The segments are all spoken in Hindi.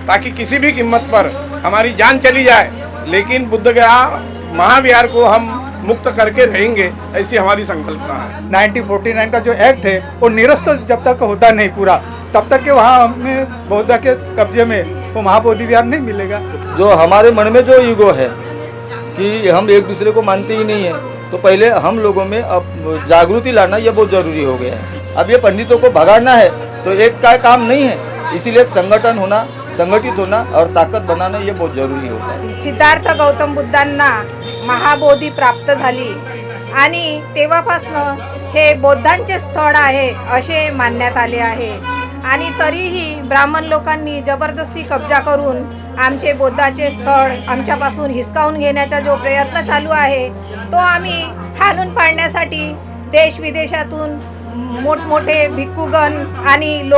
ताकि किसी भी कीमत पर हमारी जान चली जाए, लेकिन बुद्धगया महाविहार को हम मुक्त करके रहेंगे, ऐसी हमारी संकल्पना है। 1949 का जो एक्ट है वो निरस्त जब तक होता नहीं पूरा, तब तक के वहाँ हमें बौद्ध के कब्जे में वो महाबोधि विहार नहीं मिलेगा। जो हमारे मन में जो ईगो है कि हम एक दूसरे को मानते ही नहीं है, तो पहले हम लोगों में अब जागृति लाना ये बहुत जरूरी हो गया है। अब ये पंडितों को भगाना है तो एक का काम नहीं है, इसीलिए संगठन होना, संघटित होना और ताकद बनाना ये बहुत जरूरी होता है। सिद्धार्थ गौतम बुद्धांना महाबोधी प्राप्त झाली आणि तेव्हापासनं हे बौद्धांचे स्थळ आहे असे मानण्यात आले आहे आणि तरीही ब्राह्मण लोकांनी जबरदस्ती कब्जा करून आमचे बौद्धाचे स्थळ आमच्यापासून हिसकावून घेण्याचा जो प्रयत्न चालू आहे तो आम्ही हाणून पाडण्यासाठी देश विदेशातून मोठमोठे भिक्खुगण आणि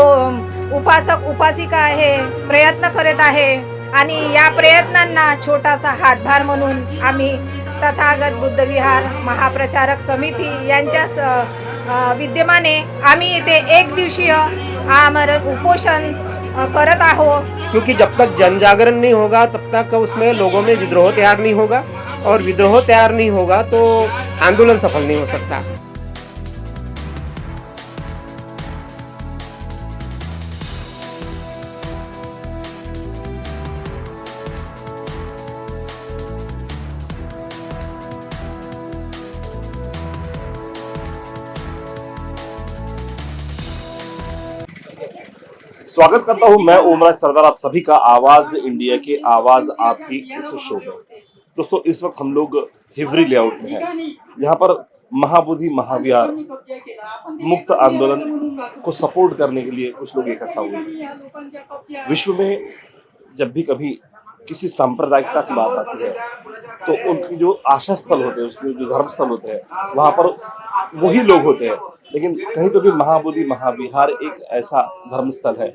उपासक उपासिका आहे प्रयत्न करत आहे आणि या प्रयत्नांना छोटासा हातभार म्हणून आम्ही तथागत बुद्धविहार महाप्रचारक समिती यांच्या विद्यमाने आम्ही इथे एक दिवसीय आमरण उपोषण करत आहोत, क्योंकि जब तक जन जागरण नहीं होगा तब तक उसमें लोगों में विद्रोह तैयार नहीं होगा और विद्रोह तैयार नहीं होगा तो आंदोलन सफल नहीं हो सकता। स्वागत करता हूं मैं ओमराज सरदार, आप सभी का आवाज इंडिया के आवाज आपकी इस शो में। दोस्तों, इस वक्त हम लोग हिवरी लेआउट में हैं। यहाँ पर महाबोधि महाविहार मुक्त आंदोलन को सपोर्ट करने के लिए कुछ लोग इकट्ठा हुए हैं। विश्व में जब भी कभी किसी सांप्रदायिकता की बात आती है तो उनकी जो आशा स्थल होते हैं, उसके जो धर्म स्थल होते हैं, वहां पर वही लोग होते हैं। लेकिन कहीं तो भी महाबोधि महाविहार एक ऐसा धर्मस्थल है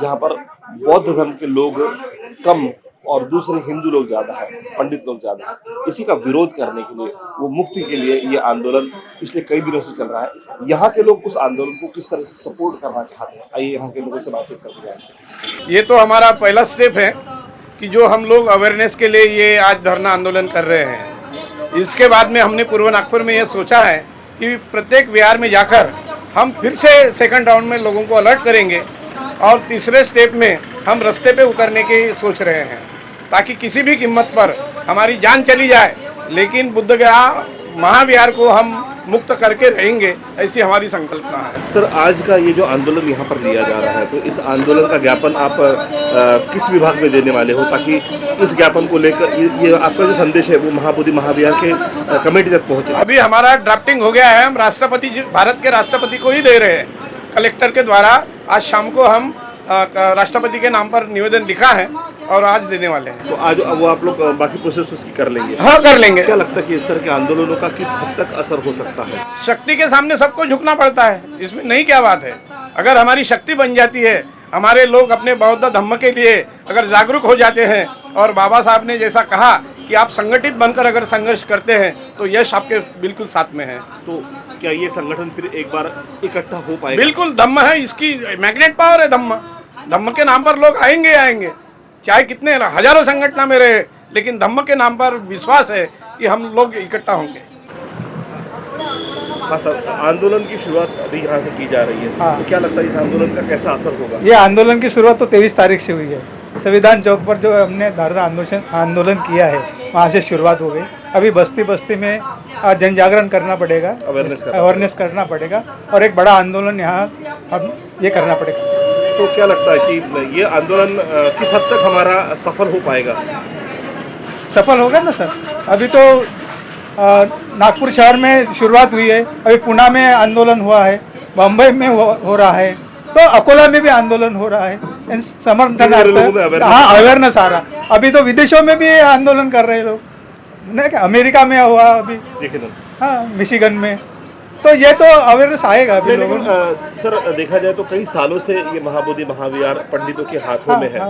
जहां पर बौद्ध धर्म के लोग कम और दूसरे हिंदू लोग ज्यादा है, पंडित लोग ज्यादा है। इसी का विरोध करने के लिए, वो मुक्ति के लिए ये आंदोलन पिछले कई दिनों से चल रहा है। यहाँ के लोग उस आंदोलन को किस तरह से सपोर्ट करना चाहते हैं, आइए यहाँ के लोगों से बातचीत करते जाएंगे। ये तो हमारा पहला स्टेप है कि जो हम लोग अवेयरनेस के लिए ये आज धरना आंदोलन कर रहे हैं। इसके बाद में हमने पूर्व नागपुर में ये सोचा है कि प्रत्येक विहार में जाकर हम फिर से सेकंड राउंड में लोगों को अलर्ट करेंगे और तीसरे स्टेप में हम रास्ते पे उतरने की सोच रहे हैं, ताकि किसी भी कीमत पर हमारी जान चली जाए, लेकिन बुद्धगया महाविहार को हम मुक्त करके रहेंगे, ऐसी हमारी संकल्पना है। सर, आज का ये जो आंदोलन यहाँ पर लिया जा रहा है, तो इस आंदोलन का ज्ञापन आप किस विभाग में देने वाले हो, ताकि इस ज्ञापन को लेकर ये आपका जो संदेश है वो महाबोधि महाविहार के कमेटी तक पहुँचे? अभी हमारा ड्राफ्टिंग हो गया है, हम राष्ट्रपति भारत के राष्ट्रपति को ही दे रहे हैं। कलेक्टर के द्वारा आज शाम को हम राष्ट्रपति के नाम पर निवेदन लिखा है और आज देने वाले हैं। तो आज वो आप लोग बाकी प्रोसेस उसकी कर लेंगे? हाँ, कर लेंगे। क्या लगता है कि इस तरह के आंदोलनों का किस हद तक असर हो सकता है? शक्ति के सामने सबको झुकना पड़ता है, इसमें नहीं क्या बात है। अगर हमारी शक्ति बन जाती है, हमारे लोग अपने बौद्ध धम्म के लिए अगर जागरूक हो जाते हैं और बाबा साहब ने जैसा कहा कि आप संगठित बनकर अगर संघर्ष करते हैं तो यश आपके बिल्कुल साथ में है। तो क्या ये संगठन फिर एक बार इकट्ठा हो पाएगा? बिल्कुल, धम्म है, इसकी मैग्नेट पावर है धम्म। धम्म के नाम पर लोग आएंगे आएंगे, चाहे कितने हजारों संगठन में रहे, लेकिन धम्म के नाम पर विश्वास है कि हम लोग इकट्ठा होंगे। हाँ सर, आंदोलन की शुरुआत अभी यहाँ से की जा रही है। हाँ। तो क्या लगता है इस आंदोलन का कैसा असर होगा? ये आंदोलन की शुरुआत तो 23 तारीख से हुई है। संविधान चौक पर जो हमने धरना आंदोलन किया है वहाँ से शुरुआत हो गई। अभी बस्ती बस्ती में जन जागरण करना पड़ेगा, अवेयरनेस करना पड़ेगा और एक बड़ा आंदोलन यहाँ हम ये करना पड़ेगा। तो क्या लगता है कि ये आंदोलन किस हद तक हमारा सफल हो पाएगा? सफल होगा ना सर। अभी तो नागपुर शहर में शुरुआत हुई है, अभी पुणे में आंदोलन हुआ है, बम्बई में हो रहा है, तो अकोला में भी आंदोलन हो रहा है समर्थन। हाँ, अवेयरनेस आ रहा। अभी तो विदेशों में भी आंदोलन कर रहे लोग, नहीं क्या, अमेरिका में हुआ अभी, हाँ, मिशिगन में। तो ये तो अवेयरनेस आएगा अभी लोगों में। सर, देखा जाए तो कई सालों से ये महाबोधि महाविहार पंडितों के हाथों में है।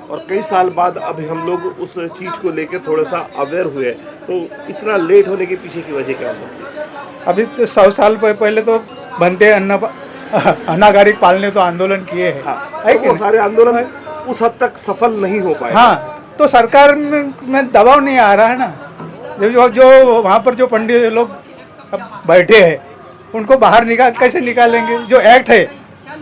और कई साल बाद अभी हम लोग उस चीज को लेकर थोड़ा सा अवेयर हुए, तो इतना लेट होने के पीछे की वजह क्या हो सकती है? अभी तो 100 साल पहले तो बनते अनागारिक पालने तो आंदोलन किए हैं। हाँ, तो वो सारे आंदोलन उस हद तक सफल नहीं हो पाए। हाँ, तो सरकार में दबाव नहीं आ रहा है ना। जो वहाँ पर जो पंडित लोग अब बैठे हैं उनको बाहर कैसे निकालेंगे? जो एक्ट है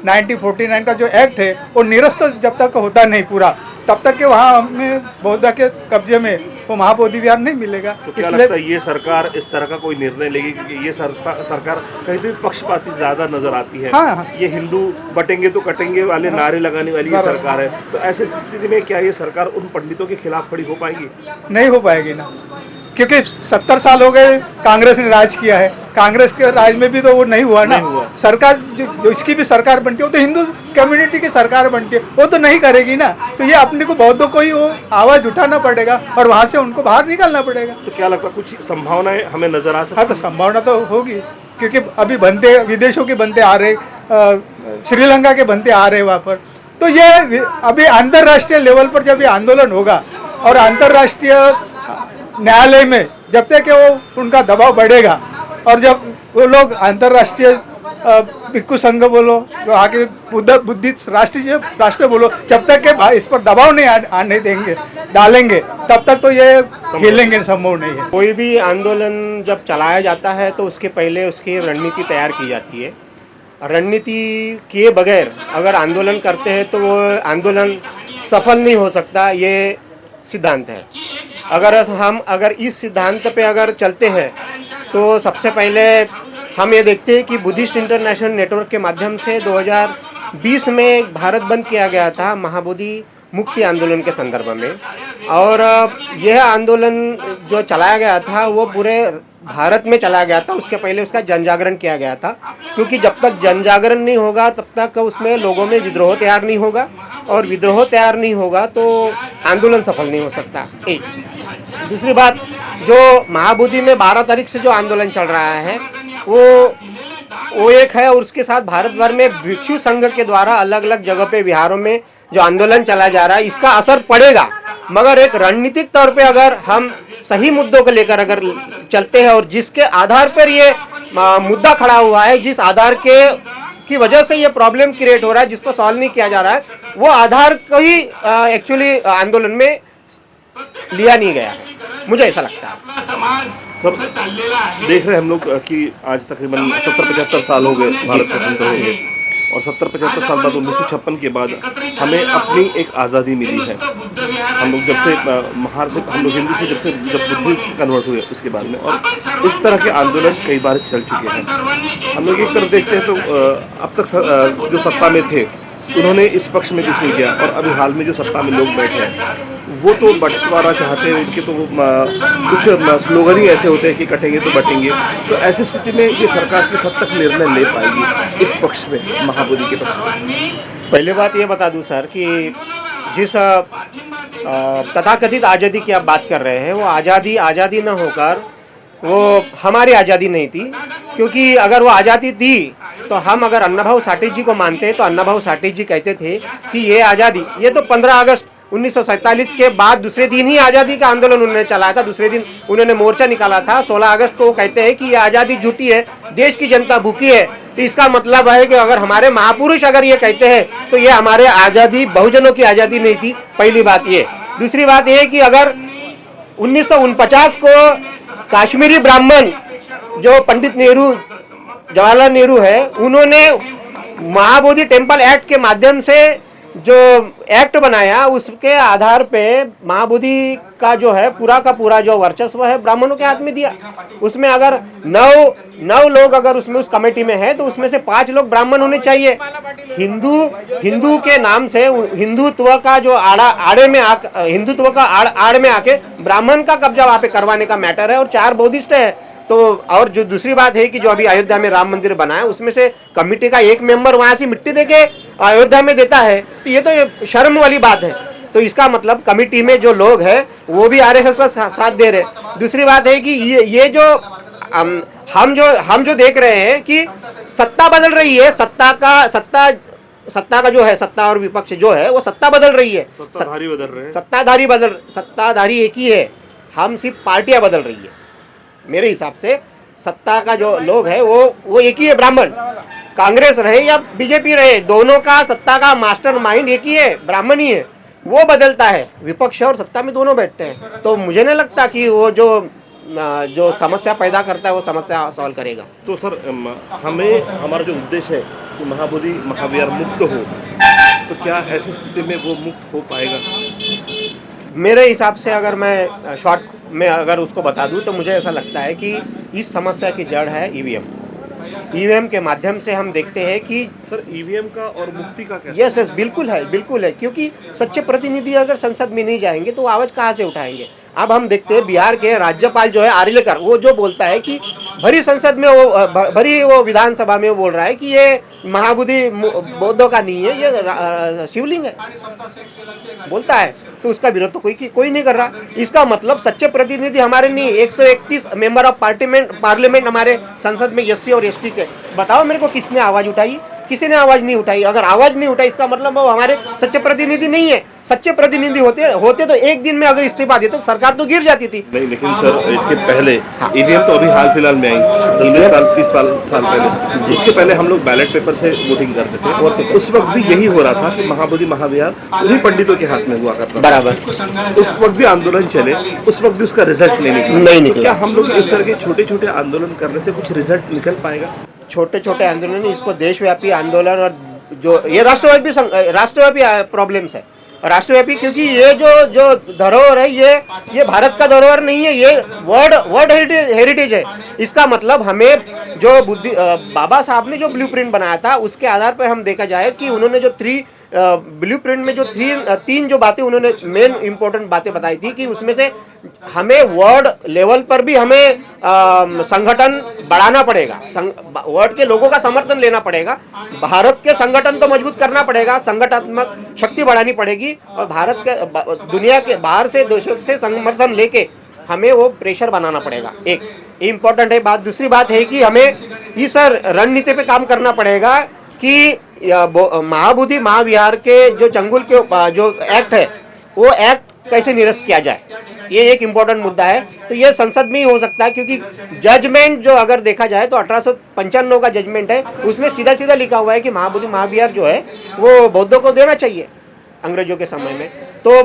1949 का जो एक्ट है वो निरस्त जब तक होता नहीं पूरा, तब तक के वहाँ हमें बौद्ध के कब्जे में वो महाबोधि विहार नहीं मिलेगा। तो क्या लगता है ये सरकार इस तरह का कोई निर्णय लेगी? क्योंकि ये सरकार कहीं तो पक्षपाती ज्यादा नजर आती है। हाँ। ये हिंदू बटेंगे तो कटेंगे वाले नारे लगाने वाली ये सरकार है। तो ऐसी स्थिति में क्या ये सरकार उन पंडितों के खिलाफ खड़ी हो पाएगी? नहीं हो पाएगी ना, क्योंकि 70 साल हो गए कांग्रेस ने राज किया है। कांग्रेस के राज में भी तो वो नहीं हुआ ना। नहीं हुआ। सरकार जो इसकी भी सरकार बनती है वो तो हिंदू कम्युनिटी की सरकार बनती है, वो तो नहीं करेगी ना। तो ये अपने को बौद्धों को ही वो आवाज उठाना पड़ेगा और वहां से उनको बाहर निकालना पड़ेगा। तो क्या लगता है कुछ संभावनाएं हमें नजर आ सकती? हाँ, तो संभावना तो होगी, क्योंकि अभी बनते विदेशों के बनते आ रहे, श्रीलंका के बनते आ रहे वहाँ पर। तो ये अभी अंतर्राष्ट्रीय लेवल पर जब ये आंदोलन होगा और अंतर्राष्ट्रीय न्यायालय में जब तक वो उनका दबाव बढ़ेगा और जब वो लोग अंतर्राष्ट्रीय भिक्खु संघ बोलो, जो आगे बुद्धिस्ट राष्ट्र बोलो, जब तक के इस पर दबाव नहीं आने देंगे डालेंगे तब तक तो ये हिलेंगे संभव नहीं है। कोई भी आंदोलन जब चलाया जाता है तो उसके पहले उसकी रणनीति तैयार की जाती है। रणनीति किए बगैर अगर आंदोलन करते हैं तो वो आंदोलन सफल नहीं हो सकता, ये सिद्धांत है। अगर इस सिद्धांत पे अगर चलते हैं तो सबसे पहले हम ये देखते हैं कि बुद्धिस्ट इंटरनेशनल नेटवर्क के माध्यम से 2020 में भारत बंद किया गया था महाबोधि मुक्ति आंदोलन के संदर्भ में, और यह आंदोलन जो चलाया गया था वो पूरे भारत में चलाया गया था। उसके पहले उसका जन जागरण किया गया था, क्योंकि जब तक जन जागरण नहीं होगा तब तक उसमें लोगों में विद्रोह तैयार नहीं होगा, और विद्रोह तैयार नहीं होगा तो आंदोलन सफल नहीं हो सकता। एक दूसरी बात, जो महाबोधि में 12 तारीख से जो आंदोलन चल रहा है वो एक है, और उसके साथ भारत भर में भिक्षु संघ के द्वारा अलग अलग जगह पे बिहारों में जो आंदोलन चला जा रहा है इसका असर पड़ेगा। मगर एक रणनीतिक तौर पे अगर हम सही मुद्दों को लेकर अगर चलते हैं और जिसके आधार पर ये मुद्दा खड़ा हुआ है, जिस आधार की वजह से ये प्रॉब्लम क्रिएट हो रहा है, जिसको सॉल्व नहीं किया जा रहा है, वो आधार को ही एक्चुअली आंदोलन में लिया नहीं गया है, मुझे ऐसा लगता है। सर, देख रहे हैं हम लोग कि आज तकरीबन 70-75 साल हो गए भारत स्वतंत्र हो गए, और 70-75 साल बाद 1956 के बाद हमें अपनी एक आज़ादी मिली है। हम लोग जब से हम लोग हिंदू से जब बुद्धिस्ट कन्वर्ट हुए उसके बाद में, और इस तरह के आंदोलन कई बार चल चुके हैं। हम लोग एक तरफ देखते हैं तो अब तक जो सत्ता में थे उन्होंने इस पक्ष में कुछ नहीं किया, और अभी हाल में जो सत्ता में लोग बैठे हैं वो तो बंटवारा चाहते हैं। उनके तो कुछ स्लोगन ही ऐसे होते हैं कि कटेंगे तो बटेंगे। तो ऐसी स्थिति में ये सरकार किस हद तक निर्णय ले पाएगी इस पक्ष में, महाबोधि के पक्ष में? पहले बात ये बता दूं सर कि जिस तथाकथित आज़ादी की आप बात कर रहे हैं वो आज़ादी न होकर वो हमारी आज़ादी नहीं थी, क्योंकि अगर वो आज़ादी थी तो हम अगर अन्नाभाऊ साठे जी को मानते हैं तो अन्नाभाऊ साठे जी कहते थे कि ये आज़ादी, ये तो 15 अगस्त 1947 के बाद दूसरे दिन ही आज़ादी का आंदोलन उन्होंने चलाया था, दूसरे दिन उन्होंने मोर्चा निकाला था। 16 अगस्त को वो कहते हैं कि ये आज़ादी झूठी है, देश की जनता भूखी है। तो इसका मतलब है कि अगर हमारे महापुरुष अगर ये कहते हैं तो ये हमारे आज़ादी बहुजनों की आज़ादी नहीं थी, पहली बात ये। दूसरी बात ये कि अगर 1949 को कश्मीरी ब्राह्मण जो पंडित नेहरू, जवाहरलाल नेहरू है, उन्होंने महाबोधि टेम्पल एक्ट के माध्यम से जो एक्ट बनाया उसके आधार पे महाबोधि का जो है पूरा का पूरा जो वर्चस्व है ब्राह्मणों के हाथ में दिया। उसमें अगर 9 लोग अगर उसमें उस कमेटी में है तो उसमें से 5 लोग ब्राह्मण होने चाहिए। हिंदू के नाम से हिंदुत्व का जो हिंदुत्व का आड़ में आके ब्राह्मण का कब्जा वहाँ पे करवाने का मैटर है, और 4 बौद्धिस्ट है। तो और जो दूसरी बात है कि जो अभी अयोध्या में राम मंदिर बना है उसमें से कमेटी का एक मेंबर वहां से मिट्टी देके अयोध्या में देता है, तो ये तो शर्म वाली बात है। तो इसका मतलब कमेटी में जो लोग हैं वो भी आरएसएस का साथ दे रहे। दूसरी बात है कि ये जो हम जो देख रहे हैं कि सत्ता बदल रही है, सत्ता का जो है, सत्ता और विपक्ष जो है वो सत्ता बदल रही है, सत्ताधारी बदल रहे हैं, सत्ताधारी एक ही है, हम सिर्फ पार्टियां बदल रही है। मेरे हिसाब से सत्ता का जो लोग है वो एक ही है, ब्राह्मण, कांग्रेस रहे या बीजेपी रहे, दोनों का सत्ता का मास्टर माइंड एक ही है, ब्राह्मण ही है। वो बदलता है, विपक्ष और सत्ता में दोनों बैठते हैं, तो मुझे नहीं लगता कि वो जो समस्या पैदा करता है वो समस्या सॉल्व करेगा। तो सर हमें हमारा जो उद्देश्य है कि महाबोधि महाविहार मुक्त हो, तो क्या ऐसी स्थिति में वो मुक्त हो पाएगा? मेरे हिसाब से अगर मैं शॉर्ट में अगर उसको बता दूं तो मुझे ऐसा लगता है कि इस समस्या की जड़ है ईवीएम। ईवीएम के माध्यम से हम देखते हैं कि सर ईवीएम का और मुक्ति का क्या? यस बिल्कुल है, क्योंकि सच्चे प्रतिनिधि अगर संसद में नहीं जाएंगे तो आवाज कहाँ से उठाएंगे। अब हम देखते हैं बिहार के राज्यपाल जो है आर्लेकर, वो जो बोलता है कि भरी संसद में भरी वो विधानसभा में वो बोल रहा है कि ये महाबोधि बौद्धों का नहीं है, ये शिवलिंग है, बोलता है, तो उसका विरोध तो कोई नहीं कर रहा। इसका मतलब सच्चे प्रतिनिधि हमारे नहीं, 131 मेंबर ऑफ पार्लियामेंट हमारे संसद में एससी और एसटी के। बताओ मेरे को किसने आवाज उठाई? किसी ने आवाज नहीं उठाई। अगर आवाज नहीं उठाई इसका मतलब वो हमारे सच्चे प्रतिनिधि नहीं है। सच्चे प्रतिनिधि होते तो एक दिन में अगर इस्तीफा देते तो सरकार तो गिर जाती थी। नहीं, लेकिन सर इसके पहले ईवीएम तो अभी हाल फिलहाल में आई, 30 साल पहले। उसके पहले हम लोग बैलेट पेपर से वोटिंग करते थे और उस वक्त भी यही हो रहा था कि महाबोधि महाविहार उन्हीं पंडितों के हाथ में हुआ करता था। बराबर। उस वक्त भी आंदोलन चले, उस वक्त भी उसका रिजल्ट नहीं निकला। क्या हम लोग इस तरह के छोटे छोटे आंदोलन करने से कुछ रिजल्ट निकल पाएगा? छोटे छोटे आंदोलन, इसको देशव्यापी आंदोलन और जो ये राष्ट्रव्यापी प्रॉब्लम्स है, राष्ट्रव्यापी, क्योंकि ये जो धरोहर है ये भारत का धरोहर नहीं है, ये वर्ल्ड हेरिटेज है। इसका मतलब हमें जो बाबा साहब ने जो ब्लूप्रिंट बनाया था उसके आधार पर हम देखा जाए कि उन्होंने जो ब्लूप्रिंट में जो तीन जो बातें उन्होंने मेन इंपॉर्टेंट बातें बताई थी कि उसमें से हमें वर्ल्ड लेवल पर भी हमें संगठन बढ़ाना पड़ेगा, वर्ल्ड के लोगों का समर्थन लेना पड़ेगा, भारत के संगठन को मजबूत करना पड़ेगा, संगठनात्मक शक्ति बढ़ानी पड़ेगी और भारत के दुनिया के बाहर से देशों से समर्थन लेके हमें वो प्रेशर बनाना पड़ेगा। एक इम्पोर्टेंट है बात। दूसरी बात है कि हमें इस रणनीति पे काम करना पड़ेगा कि महाबोधि महाविहार के जो चंगुल के जो एक्ट है वो एक्ट कैसे निरस्त किया जाए, ये एक इम्पोर्टेंट मुद्दा है। तो ये संसद में ही हो सकता है, क्योंकि जजमेंट जो अगर देखा जाए तो 1895 का जजमेंट है, उसमें सीधा सीधा लिखा हुआ है कि महाबोधि महाविहार जो है वो बौद्धों को देना चाहिए अंग्रेजों के समय में। तो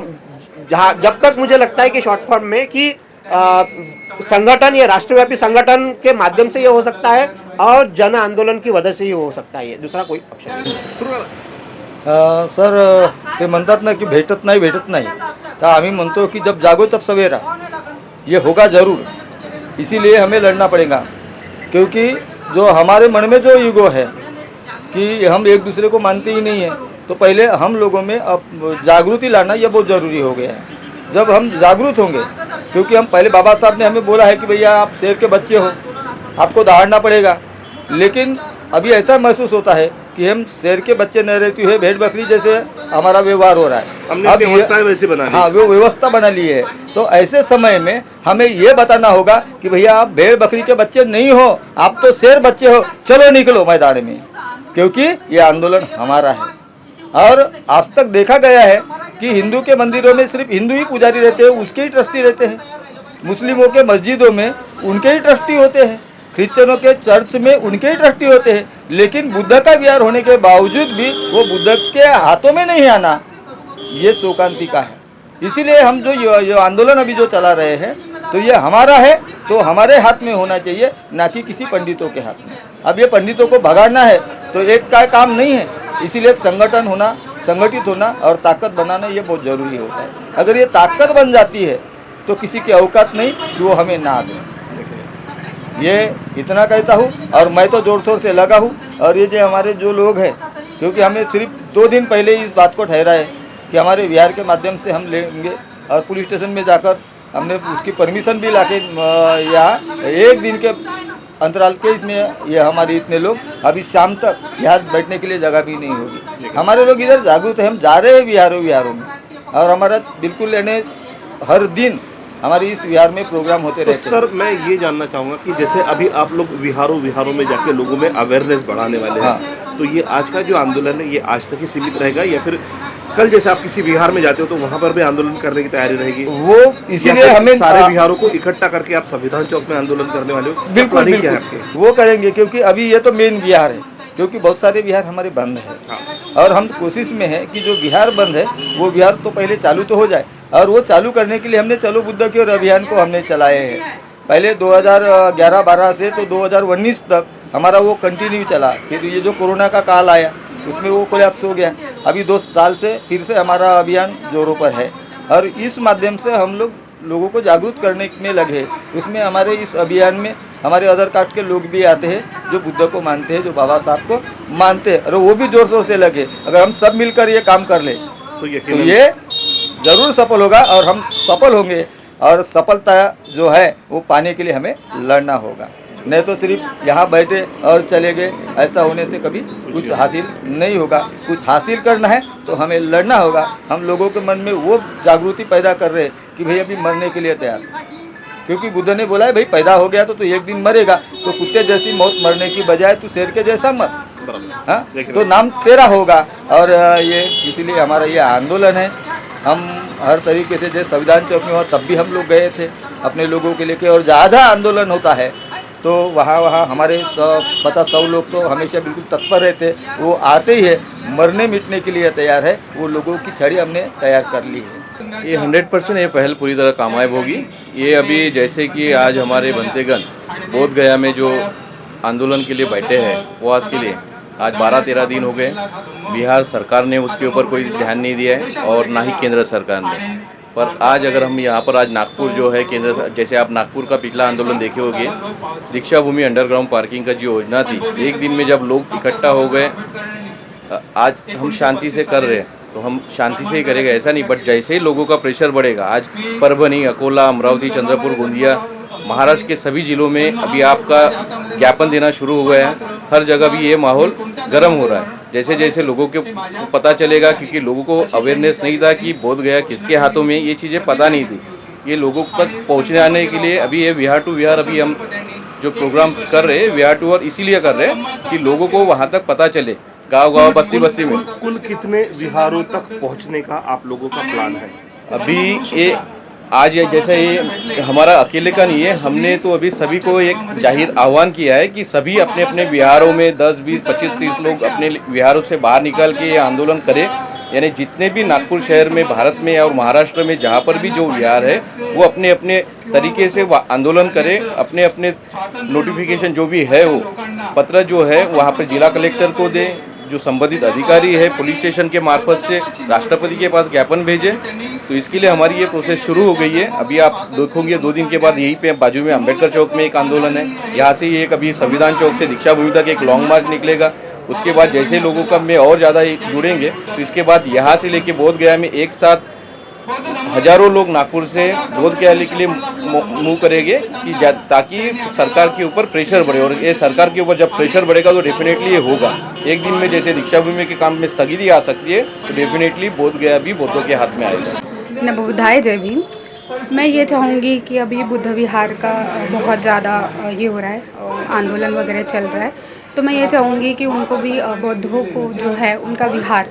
जब तक मुझे लगता है कि शॉर्ट फॉर्म में कि संगठन या राष्ट्रव्यापी संगठन के माध्यम से ये हो सकता है और जन आंदोलन की वजह से ही हो सकता है, दूसरा कोई ऑप्शन नहीं। सर ते म्हणतात ना की भेटत नाही तर आम्ही म्हणतो की जब जागो तब सवेरा, ये होगा ज़रूर, इसीलिए हमें लड़ना पड़ेगा। क्योंकि जो हमारे मन में जो ईगो है कि हम एक दूसरे को मानते ही नहीं है, तो पहले हम लोगों में अब जागृति लाना ये बहुत ज़रूरी हो गया है। जब हम जागरूक होंगे, क्योंकि हम पहले बाबा साहब ने हमें बोला है कि भैया आप शेर के बच्चे हो, आपको दहाड़ना पड़ेगा, लेकिन अभी ऐसा महसूस होता है कि हम शेर के बच्चे न रहते हुए भेड़ बकरी जैसे हमारा व्यवहार हो रहा है। हमने अपनी व्यवस्था वैसे बना ली। हाँ, वो व्यवस्था बना ली है। तो ऐसे समय में हमें ये बताना होगा कि भैया आप भेड़ बकरी के बच्चे नहीं हो, आप तो शेर बच्चे हो, चलो निकलो मैदान में, क्योंकि ये आंदोलन हमारा है। और आज तक देखा गया है कि हिंदू के मंदिरों में सिर्फ हिंदू ही पुजारी रहते हैं, उसके ही ट्रस्टी रहते हैं, मुस्लिमों के मस्जिदों में उनके ही ट्रस्टी होते हैं, क्रिश्चियनों के चर्च में उनके ही ट्रस्टी होते हैं, लेकिन बुद्ध का विहार होने के बावजूद भी वो बुद्ध के हाथों में नहीं आना, ये शोकांतिका है। इसीलिए हम जो आंदोलन अभी जो चला रहे हैं, तो ये हमारा है, तो हमारे हाथ में होना चाहिए, ना कि किसी पंडितों के हाथ में। अब ये पंडितों को भगाना है तो एक का काम नहीं है, इसीलिए संगठित होना और ताकत बनाना ये बहुत ज़रूरी होता है। अगर ये ताकत बन जाती है तो किसी की औकात नहीं कि वो हमें ना दे। ये इतना कहता हूँ, और मैं तो जोर शोर से लगा हूँ। और ये जो हमारे जो लोग हैं, क्योंकि हमें सिर्फ 2 दिन पहले इस बात को ठहरा है कि हमारे विहार के माध्यम से हम लेंगे, और पुलिस स्टेशन में जाकर हमने उसकी परमिशन भी लाके यहाँ 1 दिन के अंतराल के इसमें ये हमारे इतने लोग, अभी शाम तक यहाँ बैठने के लिए जगह भी नहीं होगी। हमारे लोग इधर जागरूक है, हम जा रहे हैं विहारों में, और हमारा बिल्कुल यानी हर दिन हमारे इस विहार में प्रोग्राम होते रहते हैं। सर मैं ये जानना चाहूँगा कि जैसे अभी आप लोग विहारों में जाके लोगों में अवेयरनेस बढ़ाने वाले हैं, तो ये आज का जो आंदोलन है ये आज तक ही सीमित रहेगा, या फिर कल जैसे आप किसी बिहार में जाते हो तो वहाँ पर भी आंदोलन करने की तैयारी रहेगी? वो इसीलिए हमें सारे बिहारों को इकट्ठा करके आप संविधान चौक में आंदोलन करने वाले हो? बिल्कुल क्या है आपके? वो करेंगे, क्योंकि अभी ये तो मेन बिहार है, क्योंकि बहुत सारे विहार हमारे बंद है और हम कोशिश में है कि जो विहार बंद है वो विहार तो पहले चालू तो हो जाए, और वो चालू करने के लिए हमने चलो बुद्ध की ओर अभियान को हमने चलाए हैं। पहले 2011-12 से तो 2019 तक हमारा वो कंटिन्यू चला। फिर ये जो कोरोना का काल आया उसमें वो कोलैप्स हो गया। अभी 2 साल से फिर से हमारा अभियान जोरों पर है और इस माध्यम से हम लोगों को जागरूक करने में लगे। उसमें हमारे इस अभियान में हमारे अदर कास्ट के लोग भी आते हैं जो बुद्ध को मानते हैं, जो बाबा साहब को मानते हैं, और वो भी जोर शोर से लगे। अगर हम सब मिलकर ये काम कर ले तो ये ज़रूर सफल होगा और हम सफल होंगे, और सफलता जो है वो पाने के लिए हमें लड़ना होगा। नहीं तो सिर्फ यहाँ बैठे और चले गए, ऐसा होने से कभी कुछ हासिल नहीं होगा। कुछ हासिल करना है तो हमें लड़ना होगा। हम लोगों के मन में वो जागृति पैदा कर रहे हैं कि भाई अभी मरने के लिए तैयार, क्योंकि बुद्ध ने बोला है भाई पैदा हो गया तो एक दिन मरेगा, तो कुत्ते जैसी मौत मरने की बजाय तू शेर के जैसा मर, हाँ तो नाम तेरा होगा। और ये इसीलिए हमारा ये आंदोलन है। हम हर तरीके से जैसे संविधान चौक में हुआ तब भी हम लोग गए थे अपने लोगों के लेके, और ज़्यादा आंदोलन होता है तो वहाँ हमारे 50-100 लोग तो हमेशा बिल्कुल तत्पर रहते। वो आते ही है, मरने मिटने के लिए तैयार है। वो लोगों की छड़ी हमने तैयार कर ली है। ये 100% ये पहल पूरी तरह कामयाब होगी। ये अभी जैसे कि आज हमारे बंतेगण बोध गया में जो आंदोलन के लिए बैठे हैं वो आज के लिए आज 12-13 दिन हो गए। बिहार सरकार ने उसके ऊपर कोई ध्यान नहीं दिया है और ना ही केंद्र सरकार ने। पर आज अगर हम यहाँ पर आज नागपुर जो है केंद्र, जैसे आप नागपुर का पिछला आंदोलन देखे होंगे, दीक्षा भूमि अंडरग्राउंड पार्किंग का जो योजना थी, एक दिन में जब लोग इकट्ठा हो गए, आज हम शांति से कर रहे हैं तो हम शांति से ही करेगा ऐसा नहीं, बट जैसे ही लोगों का प्रेशर बढ़ेगा, आज परभनी, अकोला, अमरावती, चंद्रपुर, गोंदिया, महाराष्ट्र के सभी जिलों में अभी आपका ज्ञापन देना शुरू हो गया है। हर जगह भी ये माहौल गर्म हो रहा है। जैसे जैसे लोगों को पता चलेगा, क्योंकि लोगों को अवेयरनेस नहीं था कि बोध गया किसके हाथों में, ये चीज़ें पता नहीं थी। ये लोगों तक पहुंचने आने के लिए अभी ये विहार टू विहार अभी हम जो प्रोग्राम कर रहे हैं, विहार टू विहार इसीलिए कर रहे हैं कि लोगों को वहाँ तक पता चले, गाँव-गाँव, बस्ती-बस्ती में। कुल कितने विहारों तक पहुंचने का आप लोगों का प्लान है? अभी ये आज जैसे ये हमारा अकेले का नहीं है, हमने तो अभी सभी को एक जाहिर आह्वान किया है कि सभी अपने अपने विहारों में 10, 20, 25, 30 लोग अपने विहारों से बाहर निकल के ये आंदोलन करें। यानी जितने भी नागपुर शहर में, भारत में और महाराष्ट्र में जहाँ पर भी जो विहार है वो अपने अपने तरीके से आंदोलन करें। अपने अपने नोटिफिकेशन जो भी है वो पत्र जो है वहाँ पर जिला कलेक्टर को दें, जो संबंधित अधिकारी है पुलिस स्टेशन के मार्फत से राष्ट्रपति के पास ज्ञापन भेजें। तो इसके लिए हमारी ये प्रोसेस शुरू हो गई है। अभी आप देखोगे 2 दिन के बाद यहीं पे बाजू में अंबेडकर चौक में एक आंदोलन है, यहाँ से ये कभी संविधान चौक से दीक्षा भूमि तक एक लॉन्ग मार्च निकलेगा। उसके बाद जैसे लोगों का में और ज़्यादा जुड़ेंगे तो इसके बाद यहाँ से लेके बोध गया में एक साथ हजारों लोग नागपुर से बोध गया के लिए मूव करेंगे कि ताकि सरकार के ऊपर प्रेशर बढ़े, और ये सरकार के ऊपर जब प्रेशर बढ़ेगा तो डेफिनेटली ये होगा। एक दिन में जैसे दीक्षा भूमि के काम में स्थगिति आ सकती है तो डेफिनेटली बोध गया भी बौद्धों के हाथ में आएगा। नमो बुद्धाय, जय भीम। मैं ये चाहूँगी कि अभी बुद्ध विहार का बहुत ज़्यादा ये हो रहा है, आंदोलन वगैरह चल रहा है, तो मैं ये चाहूँगी कि उनको भी बौद्धों को जो है उनका विहार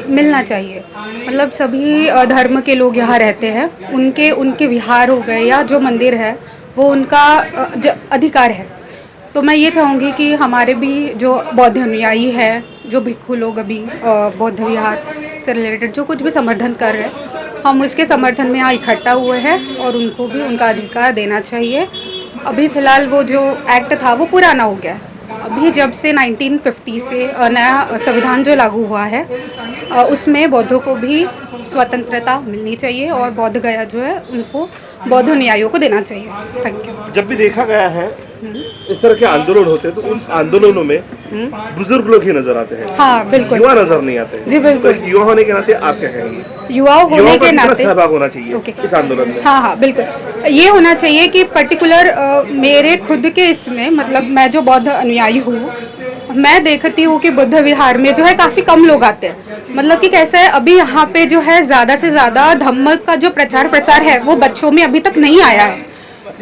मिलना चाहिए। मतलब सभी धर्म के लोग यहाँ रहते हैं, उनके विहार हो गए या जो मंदिर है वो उनका अधिकार है। तो मैं ये चाहूँगी कि हमारे भी जो बौद्ध अनुयायी है, जो भिक्खु लोग अभी बौद्ध विहार से रिलेटेड जो कुछ भी समर्थन कर रहे हैं, हम उसके समर्थन में यहाँ इकट्ठा हुए हैं और उनको भी उनका अधिकार देना चाहिए। अभी फ़िलहाल वो जो एक्ट था वो पुराना हो गया है। अभी जब से 1950 से नया संविधान जो लागू हुआ है उसमें बौद्धों को भी स्वतंत्रता मिलनी चाहिए और बोध गया जो है उनको बौद्ध न्यायों को देना चाहिए। Thank you. जब भी देखा गया है इस तरह के आंदोलन होते हैं तो उन आंदोलनों में बुजुर्ग लोग ही नजर आते हैं। हाँ बिल्कुल, युवा नजर नहीं आते हैं। जी बिल्कुल। तो युवा होने के नाते आप क्या कहेंगे? युवा होने के नाते सहभाग होना चाहिए इस आंदोलन में। हाँ बिल्कुल, ये होना चाहिए कि पर्टिकुलर मेरे खुद के इसमें, मतलब मैं जो बौद्ध अनुयायी हूँ, मैं देखती हूँ कि बुद्ध विहार में जो है काफ़ी कम लोग आते हैं। मतलब कि कैसा है, अभी यहाँ पे जो है ज़्यादा से ज़्यादा धम्म का जो प्रचार है वो बच्चों में अभी तक नहीं आया है।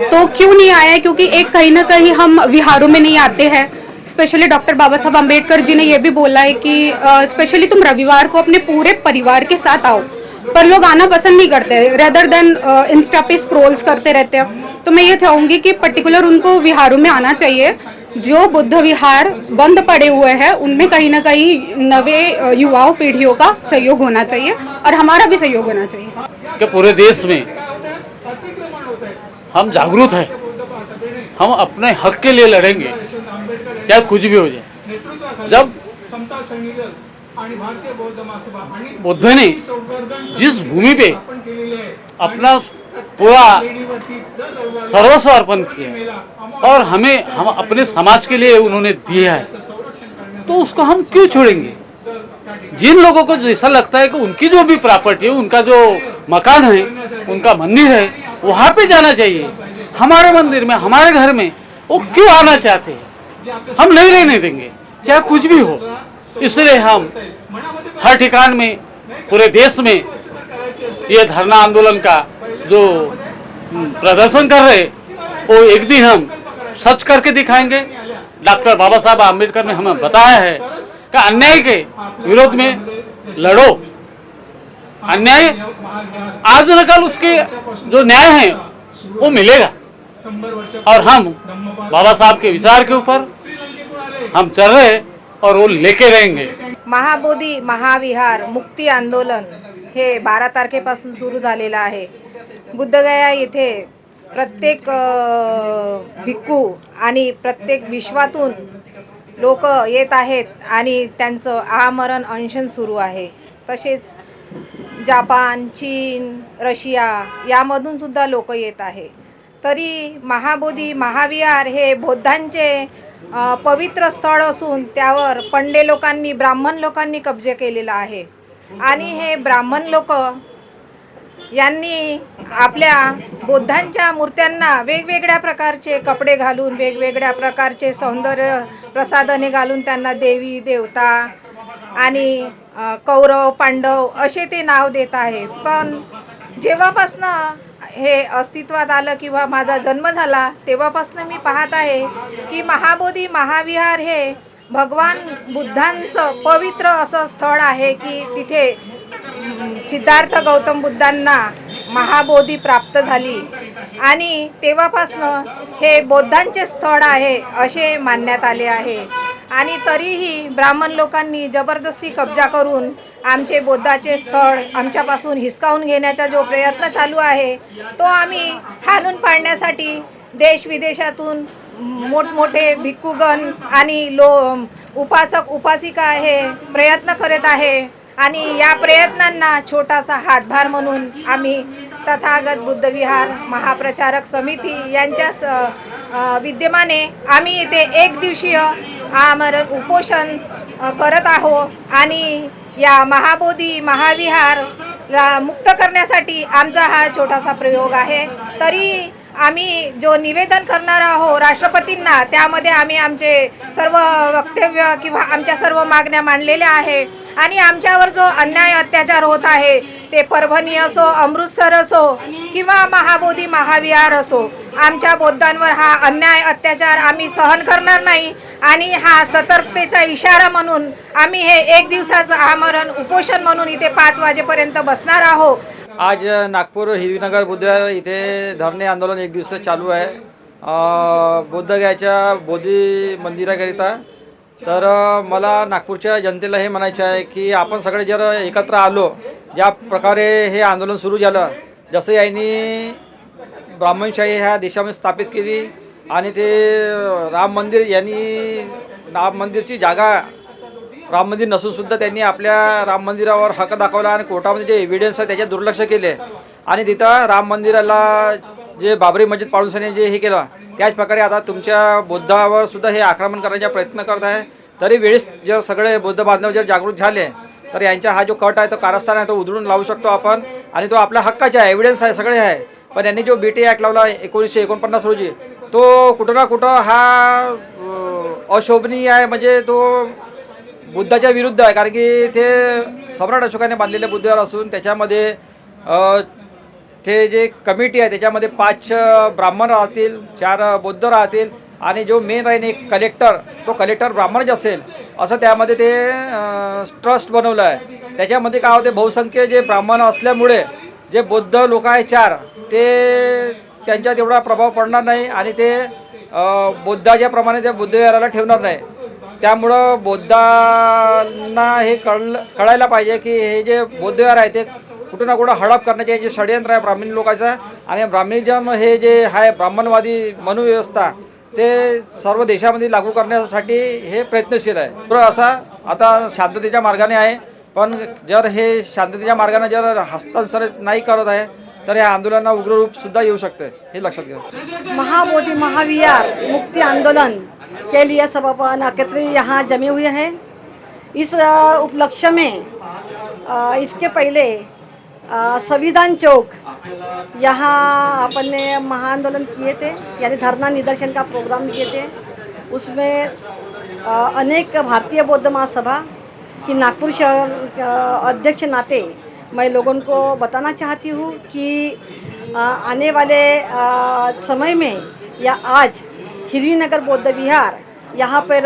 तो क्यों नहीं आया है? क्योंकि एक कहीं ना कहीं हम विहारों में नहीं आते हैं। स्पेशली डॉक्टर बाबा साहब अम्बेडकर जी ने ये भी बोला है कि स्पेशली तुम रविवार को अपने पूरे परिवार के साथ आओ, पर लोग आना पसंद नहीं करते, रेदर देन इंस्टा पे स्क्रॉल्स करते रहते हैं। तो मैं ये चाहूँगी कि पर्टिकुलर उनको विहारों में आना चाहिए जो बुद्ध विहार बंद पड़े हुए हैं उनमें कहीं ना कहीं नवे युवाओं पीढ़ियों का सहयोग होना चाहिए और हमारा भी सहयोग होना चाहिए कि पूरे देश में हम जागरूक हैं, हम अपने हक के लिए लड़ेंगे चाहे कुछ भी हो जाए। जब बुद्ध ने जिस भूमि पे अपना पूरा सर्वस्व अर्पण किया और हम अपने समाज के लिए उन्होंने दिया है, तो उसको हम क्यों छोड़ेंगे। जिन लोगों को जैसा लगता है कि उनकी जो भी प्रॉपर्टी है, उनका जो मकान है, उनका मंदिर है, वहाँ पे जाना चाहिए। हमारे मंदिर में, हमारे घर में वो क्यों आना चाहते हैं, हम नहीं रहने देंगे चाहे कुछ भी हो। इसलिए हम हर ठिकान में पूरे देश में ये धरना आंदोलन का जो प्रदर्शन कर रहे, वो एक दिन हम सच करके दिखाएंगे। डॉक्टर बाबा साहब आम्बेडकर ने हमें बताया है कि अन्याय के विरोध में लड़ो। अन्याय आज न कल उसके जो न्याय है वो मिलेगा, और हम बाबा साहब के विचार के ऊपर हम चल रहे और वो लेके रहेंगे। महाबोधी महाविहार मुक्ती आंदोलन हे 12 तारखेपासून सुरू झालेलं आहे। बुद्धगया येथे प्रत्येक भिक्खू आणि प्रत्येक विश्वातून लोक येत आहेत आणि त्यांचं आमरण अनशन सुरू आहे। तसेच जापान, चीन, रशिया यामधून सुद्धा लोक येत आहे। तरी महाबोधी महाविहार हे बौद्धांचे पवित्र स्थळ असून त्यावर पंडे लोकांनी, ब्राह्मण लोकांनी कब्जे केलेला आहे आणि हे ब्राह्मण लोक यांनी आपल्या बुद्धांच्या मूर्त्यांना वेगवेगळ्या प्रकारचे कपडे घालून, वेगवेगळ्या प्रकारचे सौंदर्य प्रसाधने घालून त्यांना देवी देवता आणि कौरव पांडव असे ते नाव देत आहे। पण जेव्हापासनं हे अस्तित्वात आलं किंवा माझा जन्म झाला तेव्हापासून मी पाहत आहे की महाबोधी महाविहार हे भगवान बुद्धांचं पवित्र असं स्थळ आहे की तिथे सिद्धार्थ गौतम बुद्धांना महाबोधी प्राप्त झाली आणि तेव्हापासनं हे बौद्धांचे स्थळ आहे असे मानण्यात आले आहे। आणि तरीही ब्राह्मण लोकांनी जबरदस्ती कब्जा करून आमचे बौद्धाचे स्थळ आमच्यापासून हिसकावून घेण्याचा जो प्रयत्न चालू आहे तो आम्ही हाणून पाडण्यासाठी देश विदेशातून मोठमोठे भिक्खूगण आणि उपासक उपासिका हे प्रयत्न करत आहे आणि या प्रयत्नांना छोटासा हातभार म्हणून आम्ही तथागत बुद्धविहार महाप्रचारक समिती यांच्या विद्यमाने आम्ही इथे एक दिवसीय आमरण उपोषण करत आहोत आणि या महाबोधी महाविहारला मुक्त करण्यासाठी आमचा हा छोटासा प्रयोग आहे। तरी आम्ही जो निवेदन करणार आहोत राष्ट्रपतींना, त्यामध्ये आम्ही आमचे सर्व वक्तव्य किंवा आमच्या सर्व मागण्या मांडलेल्या आहे आणि आमच्यावर जो अन्याय अत्याचार होत आहे ते परभणी असो, अमृतसर असो किंवा महाबोधी महाविहार असो, आमच्या बौद्धांवर हा अन्याय अत्याचार आम्ही सहन करणार नाही आणि हा सतर्कतेचा इशारा म्हणून आम्ही हे एक दिवसाचं आमरण उपोषण म्हणून इथे 5 वाजेपर्यंत बसणार आहोत। आज नागपूर हिरवीनगर बुद्धविहार इथे धरणे आंदोलन एक दिवस चालू आहे बुद्धगयाच्या बोधी मंदिराकरिता। तर मला नागपूरच्या जनतेला हे म्हणायचं आहे की आपण सगळे जर एकत्र आलो, ज्या प्रकारे हे आंदोलन सुरू झालं, जसं यांनी ब्राह्मणशाही ह्या देशामध्ये स्थापित केली आणि ते राम मंदिरची जागा राम मंदिर नसूनसुद्धा त्यांनी आपल्या राम मंदिरावर हक्क दाखवला आणि कोर्टामध्ये जे एव्हिडन्स आहे त्याच्यात दुर्लक्ष केले आणि तिथं राम मंदिराला जे बाबरी मस्जिद पाडून जे हे केलं, त्याच प्रकारे आता तुमच्या बुद्धावर सुद्धा हे आक्रमण करण्याचा प्रयत्न करत आहे। तरी वेळेस जर सगळे बौद्ध बांधव जर जागृत झाले तर यांचा हा जो कट आहे तो कारस्थान आहे तो उधळून लावू शकतो आपण आणि तो आपल्या हक्काचा आहे, एव्हिडन्स आहे, सगळे आहे। पण यांनी जो BT ॲक्ट लावला 1949 रोजी तो कुठं ना कुठं हा अशोभनीय आहे, म्हणजे तो बुद्धाच्या विरुद्ध आहे। कारण की ते सम्राट अशोकाने बांधलेले बुद्धविहार असून त्याच्यामध्ये ते जे कमिटी आहे त्याच्यामध्ये 5 ब्राह्मण राहतील, 4 बौद्ध राहतील आणि जो मेन राहील एक कलेक्टर, तो कलेक्टर ब्राह्मणच असेल असं त्यामध्ये ते ट्रस्ट बनवलं आहे। त्याच्यामध्ये काय होते, बहुसंख्य जे ब्राह्मण असल्यामुळे जे बौद्ध लोक आहे 4 ते त्यांच्यात एवढा प्रभाव पडणार नाही आणि ते बुद्धाच्या प्रमाणे त्या बुद्धविहाराला ठेवणार नाही. त्यामुळं बौद्धांना हे कळायला पाहिजे की हे जे बौद्धविहार आहे ते कुठं ना कुठं हडप करण्याचे जे षडयंत्र आहे ब्राह्मणी लोकांचं, आणि ब्राह्मणिझम हे जे आहे ब्राह्मणवादी मनुव्यवस्था ते सर्व देशामध्ये लागू करण्यासाठी हे प्रयत्नशील आहे. तर असा आता शांततेच्या मार्गाने आहे, पण जर हे शांततेच्या मार्गाने जर हस्तांतरित नाही करत आहे तर या आंदोलनाला उग्र रूप सुद्धा येऊ शकते, हे लक्षात घ्या. महाबोधि महाविहार मुक्ति आंदोलन के लिए सब अपन एकत्रित यहाँ जमे हुए हैं. इस उपलक्ष्य में इसके पहले संविधान चौक यहाँ अपन ने महाआंदोलन किए थे, यानी धरना निदर्शन का प्रोग्राम किए थे. उसमें अनेक भारतीय बौद्ध महासभा की नागपुर शहर अध्यक्ष नाते मैं लोगों को बताना चाहती हूँ कि आने वाले समय में या आज हिरवी नगर बौद्ध विहार यहाँ पर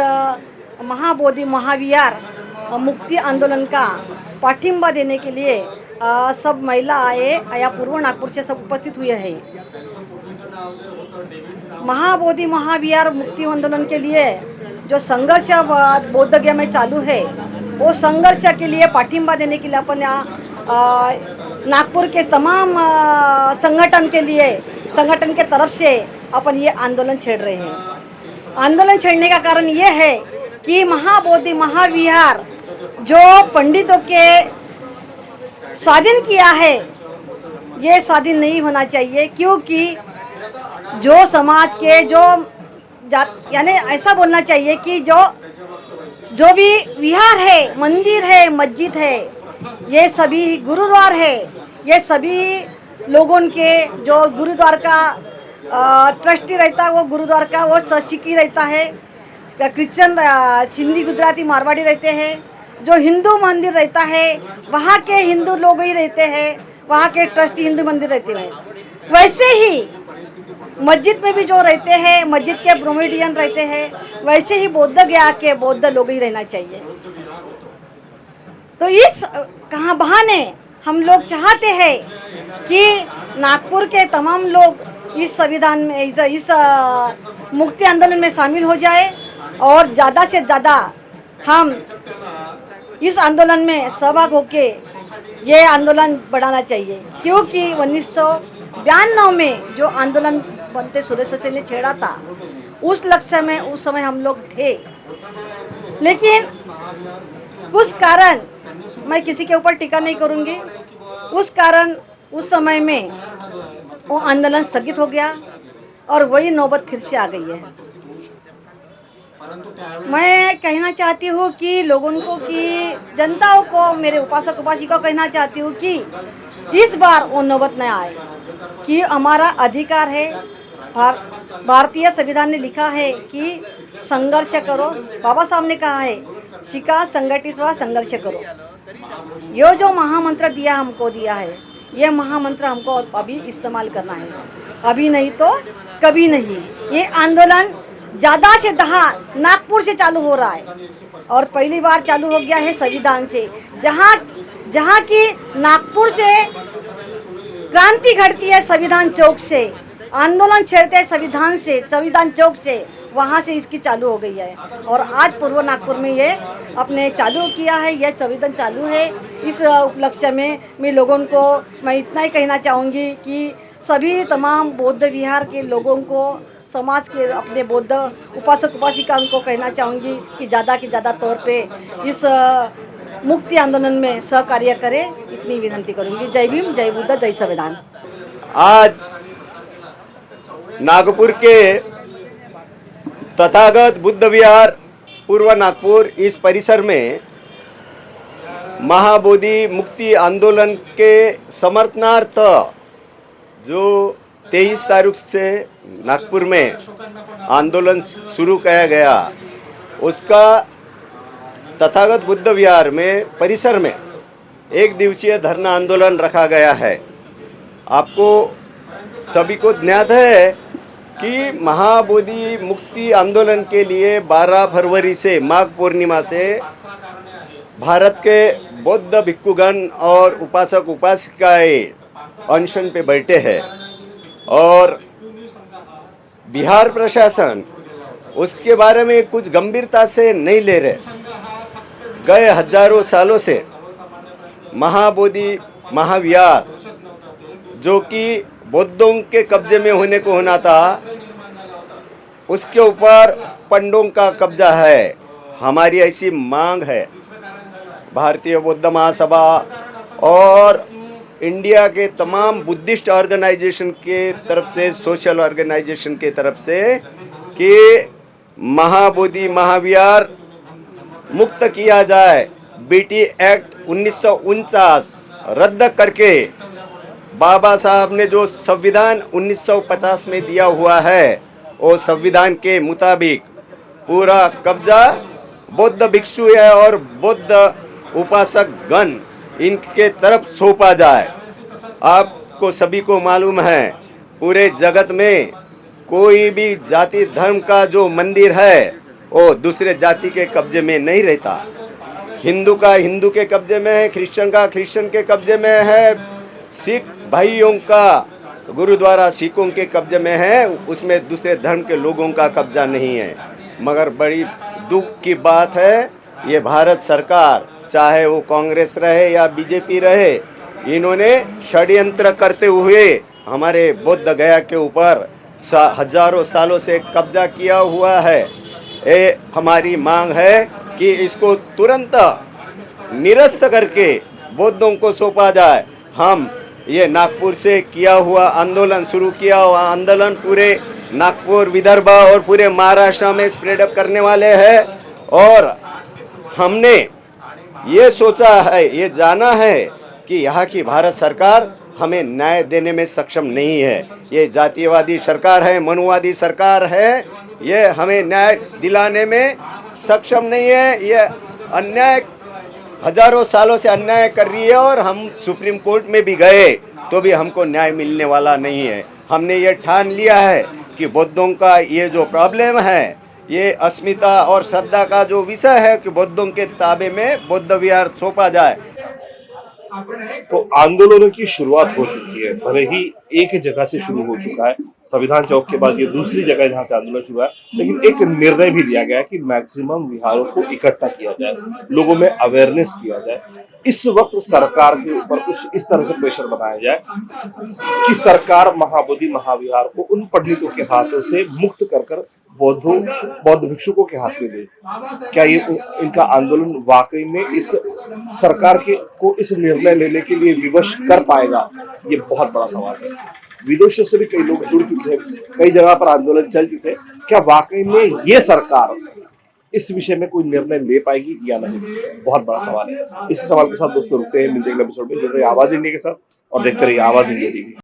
महाबोधि महाविहार मुक्ति आंदोलन का पाठिंबा देने के लिए सब महिला आए या पूर्व नागपुर से सब उपस्थित हुए हैं. महाबोधि महाविहार मुक्ति आंदोलन के लिए जो संघर्ष बौद्ध गया में चालू है, वो संघर्ष के लिए पाठिंबा देने के लिए अपन नागपुर के तमाम संगठन के तरफ से अपन ये आंदोलन छेड़ रहे हैं. आंदोलन छेड़ने का कारण ये है कि महाबोधि महाविहार जो पंडितों के स्वाधीन किया है, ये स्वाधीन नहीं होना चाहिए, क्योंकि जो समाज के जो यानी ऐसा बोलना चाहिए कि जो भी विहार है, मंदिर है, मस्जिद है, ये सभी गुरुद्वार है, ये सभी लोगों के जो गुरुद्वार का ट्रस्टी रहता है, वो गुरुद्वार का वो सिखी रहता है, क्रिश्चियन सिंधी गुजराती मारवाड़ी रहते हैं, जो हिंदू मंदिर रहता है वहाँ के हिंदू लोग ही रहते हैं, वहाँ के ट्रस्टी हिंदू मंदिर रहते हैं. वैसे ही मस्जिद में भी जो रहते हैं, मस्जिद के ब्रोमिडियन रहते हैं, वैसे ही बौद्ध गया के बौद्ध लोग ही रहना चाहिए. तो इस कहाँ बहाने हम लोग चाहते हैं कि नागपुर के तमाम लोग इस संविधान में इस मुक्ति आंदोलन में शामिल हो जाए और ज़्यादा से ज़्यादा हम इस आंदोलन में सहभाग होके ये आंदोलन बढ़ाना चाहिए. क्योंकि 1992 में जो आंदोलन बनते सुरेश ने छेड़ा था, उस लक्ष्य में उस समय हम लोग थे, लेकिन कुछ कारण, मैं किसी के ऊपर टीका नहीं करूंगी, उस कारण उस समय में वो आंदोलन स्थगित हो गया और वही नौबत फिर से आ गई है. मैं कहना चाहती हूँ कि लोगों को, कि जनताओं को, मेरे उपासक उपासिका को कहना चाहती हूँ कि इस बार वो नौबत न आए, कि हमारा अधिकार है. भारतीय संविधान ने लिखा है कि संघर्ष करो, बाबा साहब ने कहा है शिका संगठित व संघर्ष करो. ये जो महामंत्र हमको दिया है, ये महामंत्र हमको अभी इस्तेमाल करना है, अभी नहीं तो कभी नहीं. ये आंदोलन ज़्यादा से नागपुर से चालू हो रहा है और पहली बार चालू हो गया है संविधान से, जहाँ की नागपुर से क्रांति घटती है, संविधान चौक से आंदोलन छेड़ते हैं, संविधान चौक से, वहाँ से इसकी चालू हो गई है. और आज पूर्व नागपुर में ये अपने चालू किया है, यह संविधान चालू है. इस उपलक्ष्य में मैं लोगों को मैं इतना ही कहना चाहूँगी कि सभी तमाम बौद्ध विहार के लोगों को, समाज के अपने बौद्ध उपासक उपासिका को कहना चाहूँगी कि ज़्यादा के ज़्यादा तौर पे इस मुक्ति आंदोलन में सहकार्य करें, इतनी विनती करूँगी. जय भीम, जय बुद्ध, जय संविधान. आज नागपुर के तथागत बुद्ध विहार पूर्व नागपुर इस परिसर में महाबोधि मुक्ति आंदोलन के समर्थनार्थ जो 23 तारीख से नागपुर में आंदोलन शुरू किया गया, उसका तथागत बुद्ध विहार में परिसर में एक दिवसीय धरना आंदोलन रखा गया है. आपको सभी को ज्ञात है कि महाबोधि मुक्ति आंदोलन के लिए 12 फरवरी से माघ पूर्णिमा से भारत के बौद्ध भिक्षुगण और उपासक उपासिकाएं अनशन पे बैठे हैं और बिहार प्रशासन उसके बारे में कुछ गंभीरता से नहीं ले रहे। गए हजारों सालों से महाबोधि महाविहार जो कि बौद्धों के कब्जे में होने को होना था, उसके ऊपर पंडों का कब्जा है। हमारी ऐसी मांग है भारतीय बौद्ध महासभा और इंडिया के तमाम बुद्धिस्ट ऑर्गेनाइजेशन के तरफ से, सोशल ऑर्गेनाइजेशन के तरफ से, कि महाबोधि महाविहार मुक्त किया जाए। बीटी एक्ट 1949 रद्द करके बाबा साहब ने जो संविधान 1950 में दिया हुआ है, वो संविधान के मुताबिक पूरा कब्जा बौद्ध भिक्षु है और बौद्ध उपासक गण इनके तरफ सौंपा जाए। आपको सभी को मालूम है पूरे जगत में कोई भी जाति धर्म का जो मंदिर है वो दूसरे जाति के कब्जे में नहीं रहता। हिंदू का हिंदू के कब्जे में है, क्रिश्चियन का क्रिश्चियन के कब्जे में है, सिख भाइयों का गुरुद्वारा सिखों के कब्जे में है, उसमें दूसरे धर्म के लोगों का कब्जा नहीं है। मगर बड़ी दुख की बात है, ये भारत सरकार चाहे वो कांग्रेस रहे या बीजेपी रहे, इन्होंने षड्यंत्र करते हुए हमारे बोध गया के ऊपर हजारों सालों से कब्जा किया हुआ है। ये हमारी मांग है कि इसको तुरंत निरस्त करके बौद्धों को सौंपा जाए। हम ये नागपुर से किया हुआ आंदोलन, शुरू किया हुआ आंदोलन पूरे नागपुर, विदर्भ और पूरे महाराष्ट्र में स्प्रेड अप करने वाले हैं। और हमने ये सोचा है, ये जाना है कि यहाँ की भारत सरकार हमें न्याय देने में सक्षम नहीं है। ये जातीयवादी सरकार है, मनुवादी सरकार है, ये हमें न्याय दिलाने में सक्षम नहीं है। ये अन्याय हजारों सालों से अन्याय कर रही है और हम सुप्रीम कोर्ट में भी गए तो भी हमको न्याय मिलने वाला नहीं है। हमने ये ठान लिया है कि बौद्धों का ये जो प्रॉब्लम है, ये अस्मिता और श्रद्धा का जो विषय है कि बौद्धों के ताबे में बौद्ध विहार सौंपा जाए। तो आंदोलनों की शुरुआत हो चुकी है, भले ही एक जगह से शुरू हो चुका है, संविधान चौक के बाद ये दूसरी जगह जहां से आंदोलन शुरू है, लेकिन एक निर्णय भी लिया गया है कि मैक्सिमम विहारों को इकट्ठा किया जाए, लोगों में अवेयरनेस किया जाए। इस वक्त सरकार के ऊपर कुछ इस तरह से प्रेशर बनाया जाए कि सरकार महाबोधि महाविहार को उन पंडितों के हाथों से मुक्त कर बौद्ध भिक्षुकों के हाथ में दे। क्या ये इनका आंदोलन वाकई में इस सरकार को इस निर्णय लेने के लिए विवश कर पाएगा? ये बहुत बड़ा सवाल है। विदेशों से भी कई लोग जुड़ चुके हैं, कई जगह पर आंदोलन चल चुके हैं। क्या वाकई में ये सरकार इस विषय में कोई निर्णय ले पाएगी या नहीं? बहुत बड़ा सवाल है। इस सवाल के साथ दोस्तों रुकते हैं, मिलते हैं अगले एपिसोड में। जुड़ रहे आवाज इंडिया के साथ और देखते रहिए आवाज इंडिया टीवी।